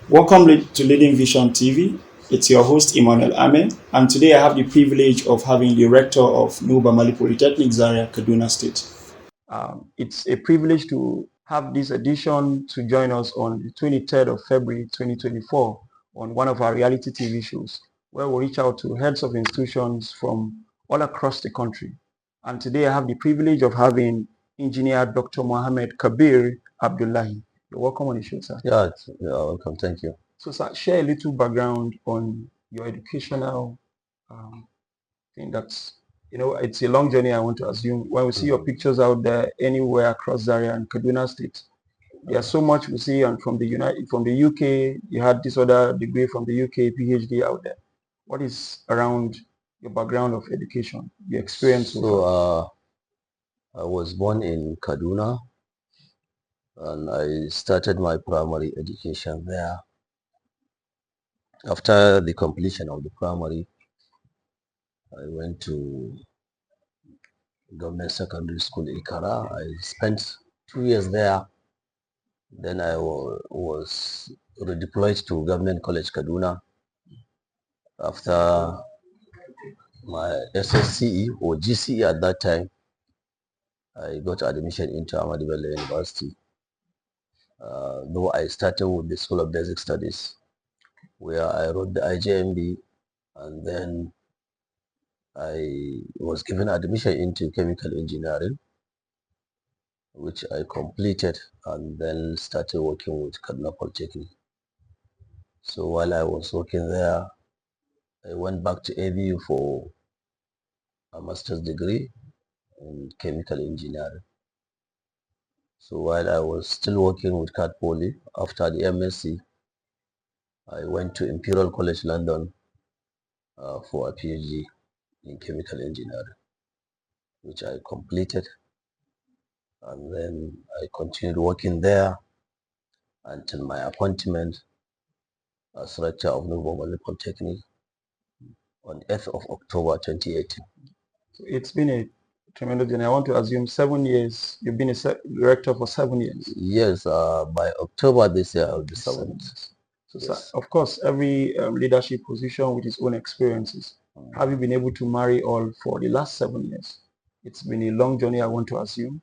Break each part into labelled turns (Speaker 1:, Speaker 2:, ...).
Speaker 1: Welcome to Leading Vision TV. It's your host Emmanuel Ame, and today I have the privilege of having the rector of NUHU BAMALLI Polytechnic Zaria, Kaduna State. It's a privilege to have this edition to join us on the 23rd of February 2024 on one of our reality TV shows, where we reach out to heads of institutions from all across the country. And today I have the privilege of having Engineer Dr. Mohammed Kabir Abdullahi. You're welcome on the show, sir.
Speaker 2: Yeah, welcome. Thank you.
Speaker 1: So, sir, share a little background on your educational um, thing. It's a long journey, I want to assume. When we see your pictures out there anywhere across Zaria and Kaduna State, there's so much we see. And from the UK, you had this other degree from the UK, PhD out there. What is around your background of education, your experience so far?
Speaker 2: I was born in Kaduna and I started my primary education there. After the completion of the primary, I went to government secondary school Ikara. I spent 2 years there. Then I was redeployed to government college Kaduna after my SSCE or GCE at that time. I got admission into Ahmadu Bello University. Though I started with the School of Basic Studies, where I wrote the IJMB, and then I was given admission into chemical engineering, which I completed, and then started working with Kaduna Polytechnic. So while I was working there, I went back to ABU for a master's degree in chemical engineering. So while I was still working with CAD Poly, after the MSc, I went to Imperial College London for a PhD in chemical engineering, which I completed, and then I continued working there until my appointment as rector of NUHU Polytechnic on 8th of October 2018.
Speaker 1: So it's been a tremendous journey. I want to assume 7 years. You've been a director for 7 years.
Speaker 2: Yes, by October this year I'll be 7 years.
Speaker 1: So, yes. Sir, of course, every leadership position with its own experiences. Have you been able to marry all for the last 7 years? It's been a long journey, I want to assume.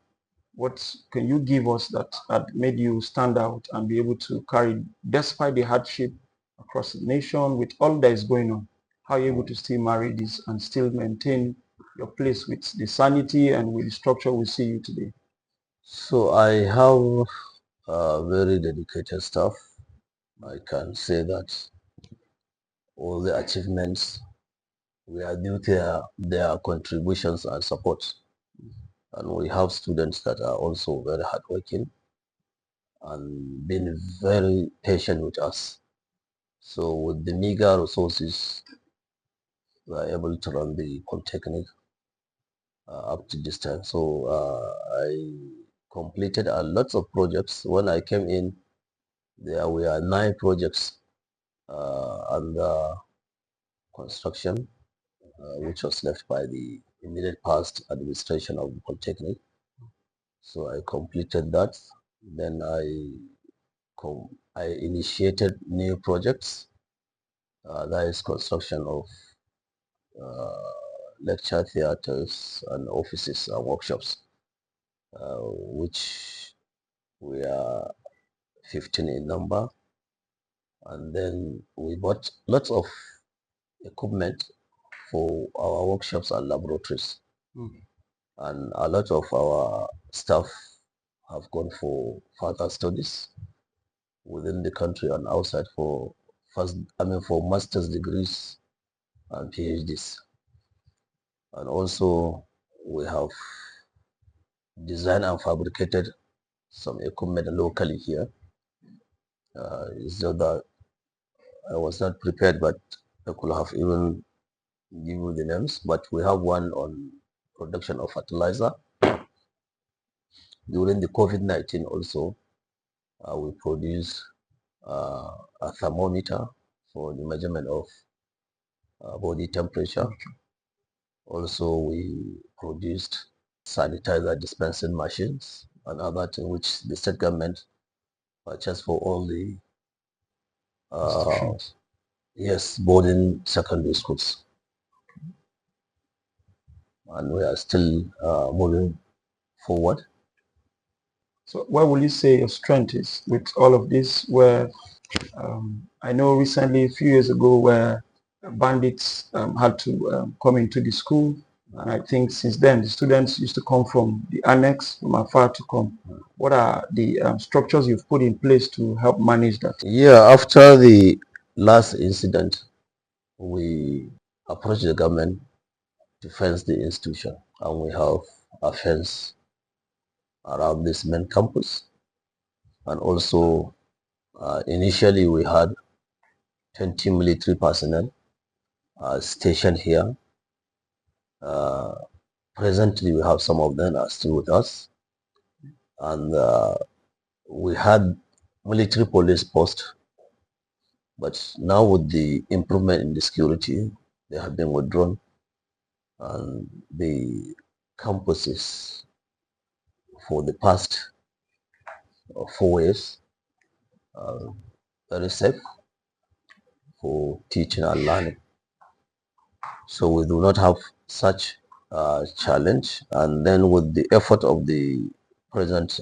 Speaker 1: What can you give us that had made you stand out and be able to carry, despite the hardship across the nation, with all that is going on? How are you able to still marry this and still maintain your place with the sanity and with the structure we see you today?
Speaker 2: So I have very dedicated staff. I can say that all the achievements we are due to their contributions and support. And we have students that are also very hardworking and been very patient with us. So with the meager resources, we are able to run the polytechnic up to this time. So I completed a lot of projects. When I came in, there were 9 projects under construction, which was left by the immediate past administration of the polytechnic. So I completed that. Then I initiated new projects. That is construction of lecture theaters and offices and workshops, which we are 15 in number. And then we bought lots of equipment for our workshops and laboratories. And a lot of our staff have gone for further studies within the country and outside for for master's degrees and PhDs. And also we have designed and fabricated some equipment locally here. It's just that I was not prepared, but I could have even given you the names. But we have one on production of fertilizer. During the COVID-19 also, we produce a thermometer for the measurement of body temperature. Also, we produced sanitizer dispensing machines and other things which the state government purchased for all the
Speaker 1: institutions?
Speaker 2: Yes, boarding secondary schools. And we are still moving forward.
Speaker 1: So what will you say your strength is with all of this, where I know recently, a few years ago, where bandits had to come into the school, and I think since then the students used to come from the annex, from afar to come. What are the structures you've put in place to help manage that?
Speaker 2: Yeah, after the last incident, we approached the government to fence the institution, and we have a fence around this main campus. And also, initially we had 20 military personnel stationed here. Presently, we have some of them are still with us, and we had military police post, but now with the improvement in the security, they have been withdrawn, and the campuses for the past 4 years are very safe for teaching and learning. So we do not have such challenge. And then with the effort of the present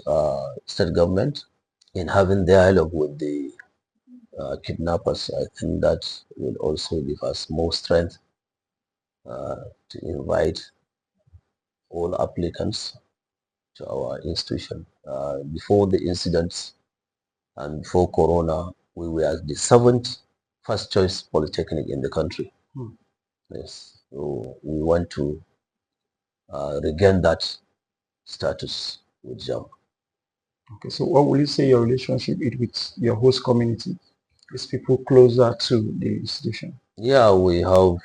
Speaker 2: state government in having dialogue with the kidnappers, I think that will also give us more strength to invite all applicants to our institution. Before the incidents and before Corona, we were the seventh first choice polytechnic in the country. Yes, so we want to regain that status with JAM.
Speaker 1: Okay, so what will you say your relationship is with your host community, these people closer to the institution?
Speaker 2: Yeah, we have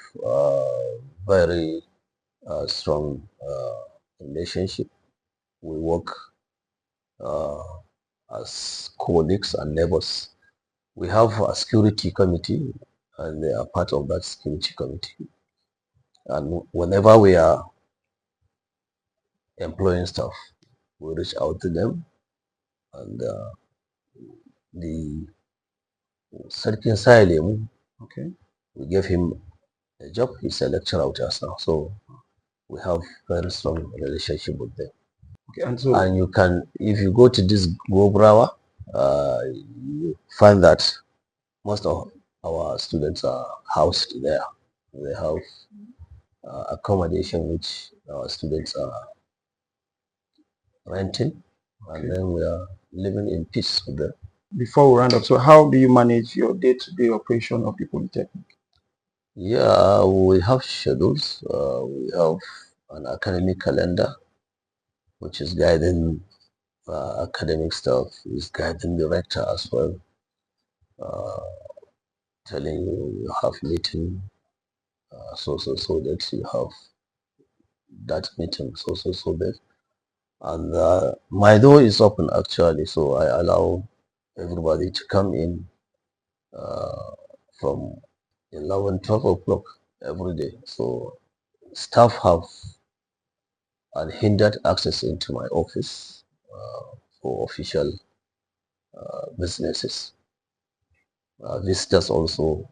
Speaker 2: very strong relationship. We work uh, as colleagues and neighbors. We have a security committee, and they are part of that security committee. And whenever we are employing staff, we reach out to them, and the Sarkin Salim,
Speaker 1: Okay.
Speaker 2: we gave him a job. He's a lecturer with us now, so we have very strong relationship with them.
Speaker 1: Okay, and so
Speaker 2: And you can, if you go to this Gobrawa, you find that most of our students are housed there. They have accommodation which our students are renting, and then we are living in peace with them.
Speaker 1: before we round up, so how do you manage your day-to-day operation of the Polytechnic?
Speaker 2: Yeah, we have schedules. We have an academic calendar, which is guiding academic stuff, is guiding the rector as well, telling you have meeting, so that you have that meeting, so that. And my door is open actually, so I allow everybody to come in from 11, 12 o'clock every day. So staff have unhindered access into my office for official businesses. Visitors also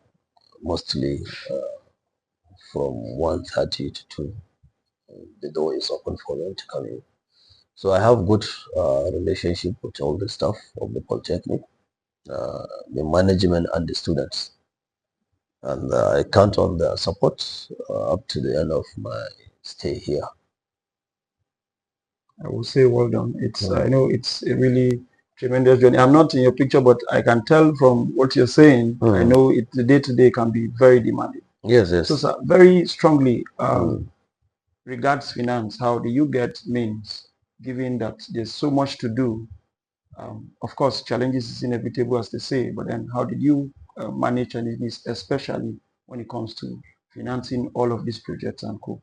Speaker 2: mostly from 1:30 to 2. The door is open for them to come in. So I have good relationship with all the staff of the Polytechnic, the management and the students. And I count on their support up to the end of my stay here.
Speaker 1: I will say well done. I know it's a really tremendous journey. I'm not in your picture, but I can tell from what you're saying, I know the day-to-day can be very demanding.
Speaker 2: Yes, yes.
Speaker 1: So, sir, very strongly regards finance, how do you get means, given that there's so much to do? Of course, challenges is inevitable, as they say, but then how did you manage challenges, especially when it comes to financing all of these projects and co?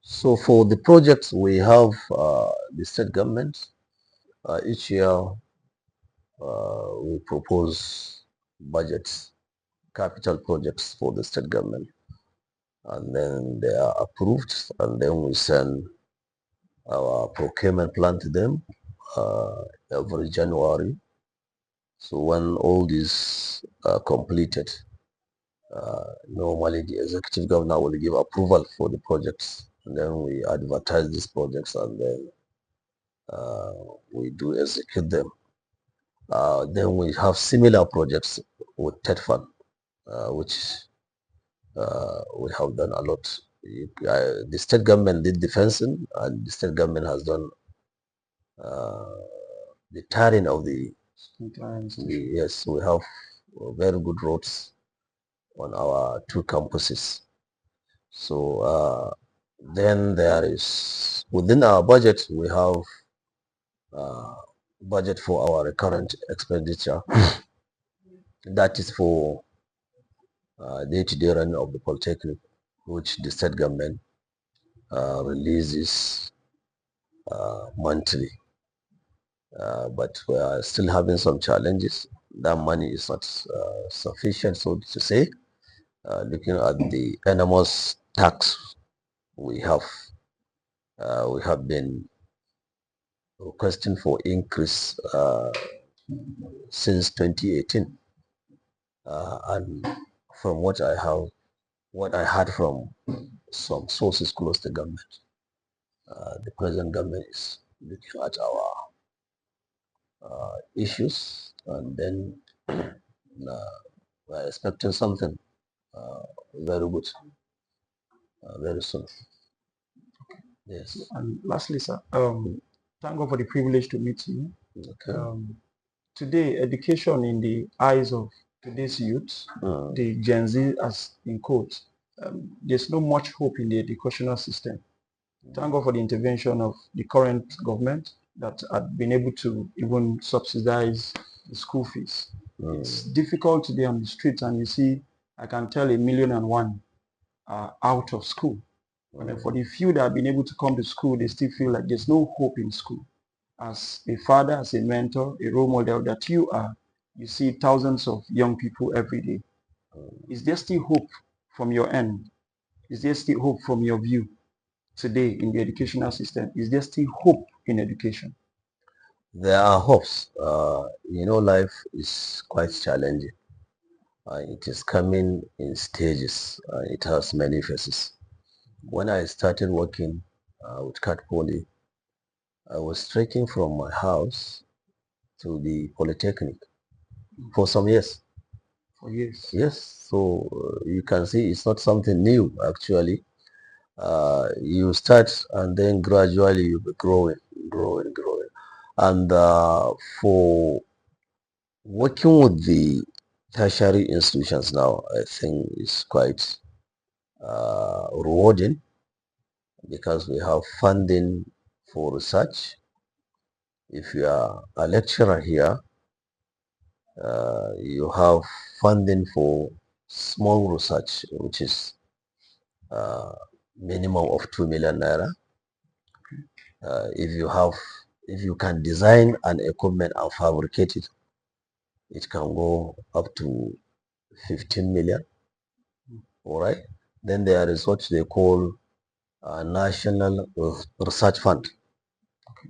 Speaker 2: So for the projects, we have the state government. Each year, we propose budgets, capital projects for the state government, and then they are approved, and then we send our procurement plan to them every January. So when all these completed, normally the executive governor will give approval for the projects, and then we advertise these projects, and then we do execute them. Then we have similar projects with TED Fund, which we have done a lot. The state government did the fencing, and the state government has done the tarring of the yes, we have very good roads on our 2 campuses. So then there is, within our budget, we have budget for our recurrent expenditure. That is for day-to-day running of the Polytechnic, which the state government releases monthly. But we are still having some challenges. That money is not sufficient, so to say. Looking at the enormous tax we have been requesting for increase since 2018, and from what I heard from some sources close to government, the present government is looking at our issues, and then we're expecting something very good very soon. Yes.
Speaker 1: And lastly, sir, thank God for the privilege to meet you.
Speaker 2: Okay.
Speaker 1: Today, education in the eyes of today's youth, the Gen Z as in quotes, there's no much hope in the educational system. Thank God for the intervention of the current government that had been able to even subsidize the school fees. It's difficult to be on the streets, and you see, I can tell 1,000,001 are out of school. And for the few that have been able to come to school, they still feel like there's no hope in school. As a father, as a mentor, a role model that you are, you see thousands of young people every day. Is there still hope from your end? Is there still hope from your view today in the educational system? Is there still hope in education?
Speaker 2: There are hopes. Life is quite challenging. It is coming in stages. It has many phases. When I started working with Cat Poly, I was trekking from my house to the Polytechnic for some years.
Speaker 1: For years.
Speaker 2: Yes, so you can see it's not something new actually. You start, and then gradually you be growing. And for working with the tertiary institutions now, I think it's quite rewarding, because we have funding for research. If you are a lecturer here, you have funding for small research, which is minimum of 2 million naira. If you can design an equipment and fabricate it, it can go up to 15 million. All right. Then there is what they call a national research fund.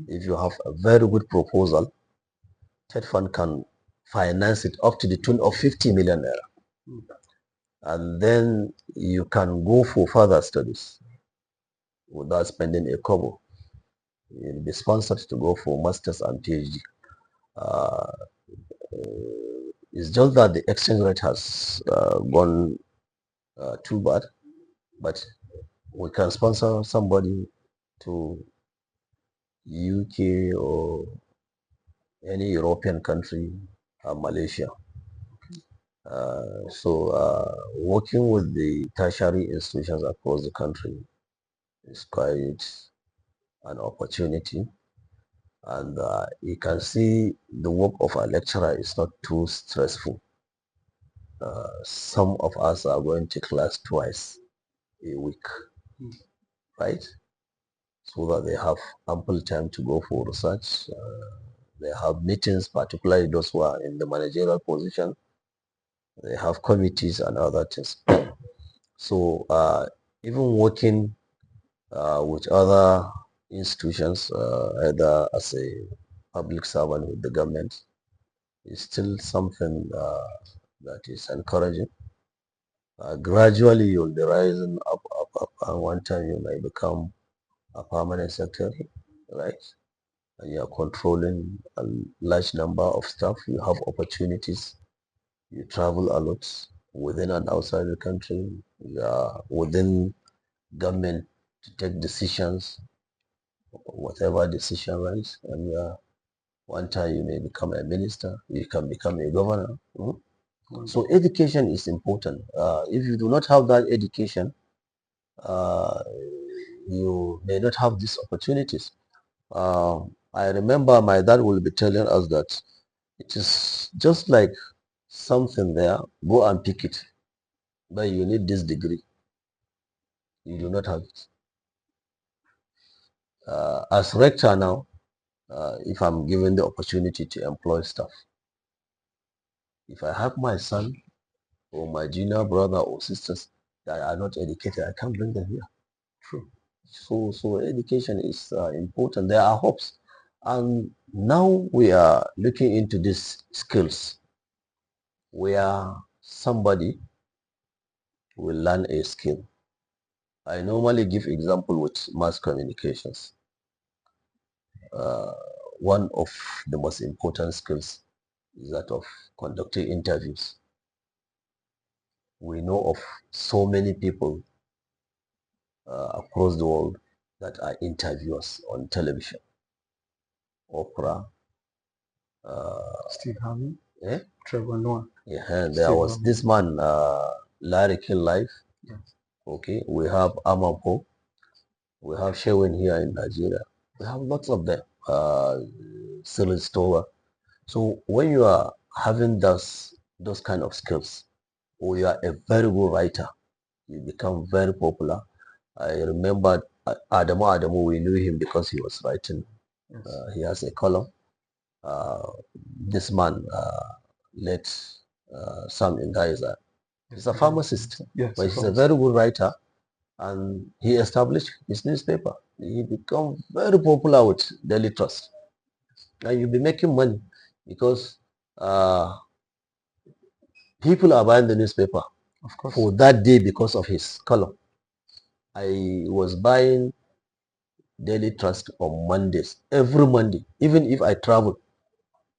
Speaker 2: If you have a very good proposal, that fund can finance it up to the tune of 50 million naira. And then you can go for further studies without spending a kobo. You'll be sponsored to go for masters and PhD. It's just that the exchange rate has gone too bad, but we can sponsor somebody to UK or any European country, Malaysia. So working with the tertiary institutions across the country is quite an opportunity, and you can see the work of a lecturer is not too stressful. Some of us are going to class twice a week, right? So that they have ample time to go for research. They have meetings, particularly those who are in the managerial position. They have committees and other things. So even working with other institutions, either as a public servant with the government, is still something That is encouraging. Gradually, you'll be rising up, and one time you may become a permanent secretary, right? And you are controlling a large number of staff. You have opportunities. You travel a lot within and outside the country. You are within government to take decisions, whatever decision, right? And one time you may become a minister. You can become a governor. So education is important. If you do not have that education, uh, you may not have these opportunities. I remember my dad will be telling us that it is just like something there, go and pick it, but you need this degree. You do not have it. As rector now, if I'm given the opportunity to employ staff, if I have my son or my junior brother or sisters that are not educated, I can't bring them here.
Speaker 1: True.
Speaker 2: So education is important. There are hopes. And now we are looking into these skills where somebody will learn a skill. I normally give example with mass communications. One of the most important skills is that of conducting interviews. We know of so many people across the world that are interviewers on television, Oprah,
Speaker 1: Steve Harvey,
Speaker 2: eh?
Speaker 1: Trevor Noah.
Speaker 2: Yeah, there was this man, Larry King Life.
Speaker 1: Yes.
Speaker 2: Okay, we have Amapo, we have Sherwin here in Nigeria. We have lots of them. Cyril Stover. So when you are having those kind of skills, or you are a very good writer, you become very popular. I remember Adamu, we knew him because he was writing. Yes. He has a column. This man, let Sam Engr, he's a pharmacist, yes, but he's a very good writer, and he established his newspaper. He become very popular with Daily Trust. And you'll be making money because people are buying the newspaper, of course, for that day because of his column. I was buying Daily Trust on Mondays, every Monday. Even if I travel,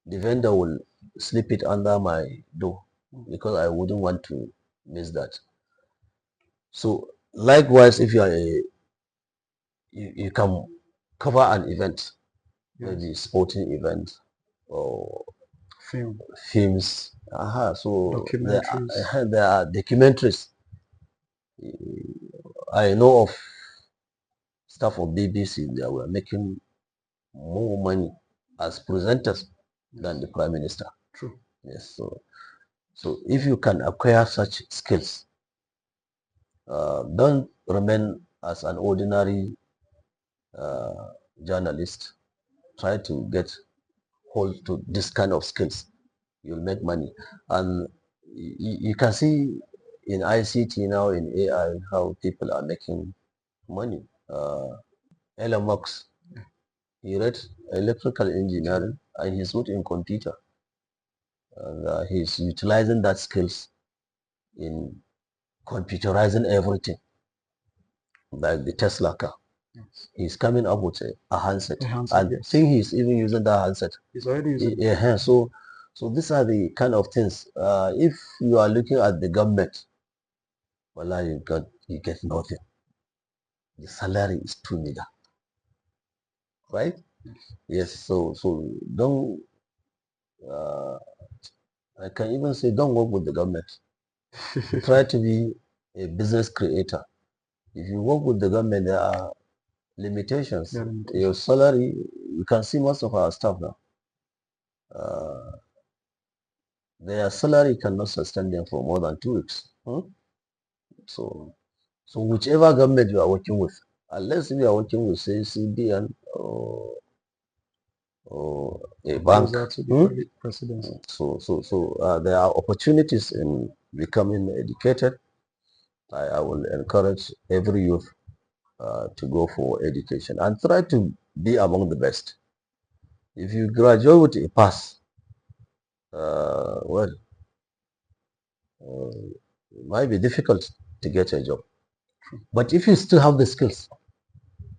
Speaker 2: the vendor will slip it under my door because I wouldn't want to miss that. So likewise, if you are you can cover an event, yes, maybe sporting event or films. So there are documentaries. I know of staff of BBC that were making more money as presenters than the Prime Minister. True. Yes. So if you can acquire such skills, don't remain as an ordinary journalist. Try to get hold to this kind of skills. You'll make money. And you can see in ICT now, in AI, how people are making money. Elon Musk, he read electrical engineering and he's good in computer. And he's utilizing that skills in computerizing everything, like the Tesla car. Yes. He's coming up with a handset. And I think he's even using that handset. He's already using it. Yeah, so these are the kind of things. If you are looking at the government, well, you get nothing. The salary is too meager, right? Yes. So don't. I can even say don't work with the government. Try to be a business creator. If you work with the government, there are limitations. Your salary, you can see most of our staff now. Their salary cannot sustain them for more than 2 weeks. So whichever government you are working with, unless you are working with, say, CBN or a bank, so there are opportunities in becoming educated. I will encourage every youth to go for education and try to be among the best. If you graduate with a pass, well, might be difficult to get a job. But if you still have the skills,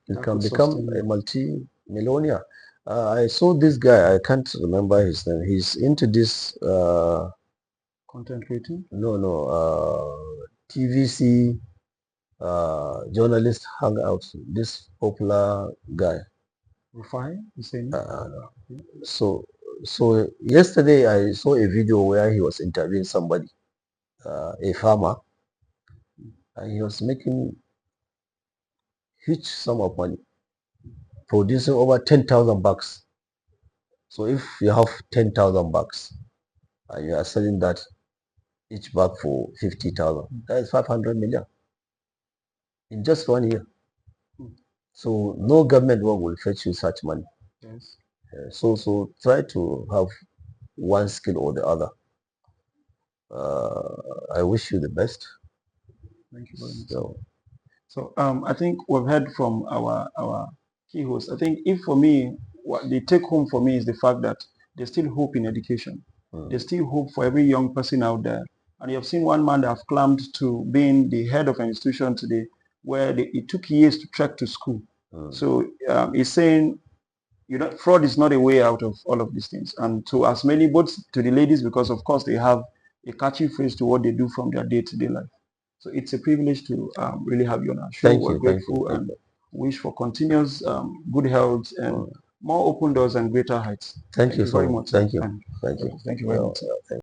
Speaker 2: you
Speaker 1: That
Speaker 2: can
Speaker 1: could
Speaker 2: become
Speaker 1: sustain
Speaker 2: a
Speaker 1: you.
Speaker 2: multi-millionaire. I saw this guy, I can't remember his name. He's into this,
Speaker 1: Content creating.
Speaker 2: TVC journalist hangout, this popular guy.
Speaker 1: Rufai, you saying?
Speaker 2: Uh, so so yesterday I saw a video where he was interviewing somebody, a farmer, and he was making huge sum of money, producing over 10,000 bucks. So if you have 10,000 bucks and you are selling that each bag for 50,000, that is 500 million in just 1 year. So no government work will fetch you such money.
Speaker 1: Yes.
Speaker 2: So try to have one skill or the other. I wish you the best.
Speaker 1: Thank you very much.
Speaker 2: So,
Speaker 1: So I think we've heard from our key hosts. I think if for me, what the take home for me is the fact that there's still hope in education. There's still hope for every young person out there. And you have seen one man that have climbed to being the head of an institution today, where it took years to trek to school. So he's saying, fraud is not a way out of all of these things. And to as many, both to the ladies, because of course they have a catchy phrase to what they do from their day-to-day life. So it's a privilege to really have you on our show.
Speaker 2: thank
Speaker 1: We're
Speaker 2: you, thank you,
Speaker 1: grateful
Speaker 2: thank
Speaker 1: and
Speaker 2: you.
Speaker 1: wish for continuous good health and more open doors and greater heights.
Speaker 2: Thank
Speaker 1: Thank
Speaker 2: you
Speaker 1: you
Speaker 2: so
Speaker 1: very
Speaker 2: much.
Speaker 1: much, sir.
Speaker 2: Thank you,
Speaker 1: And
Speaker 2: thank you.
Speaker 1: thank you very much, sir.
Speaker 2: Thank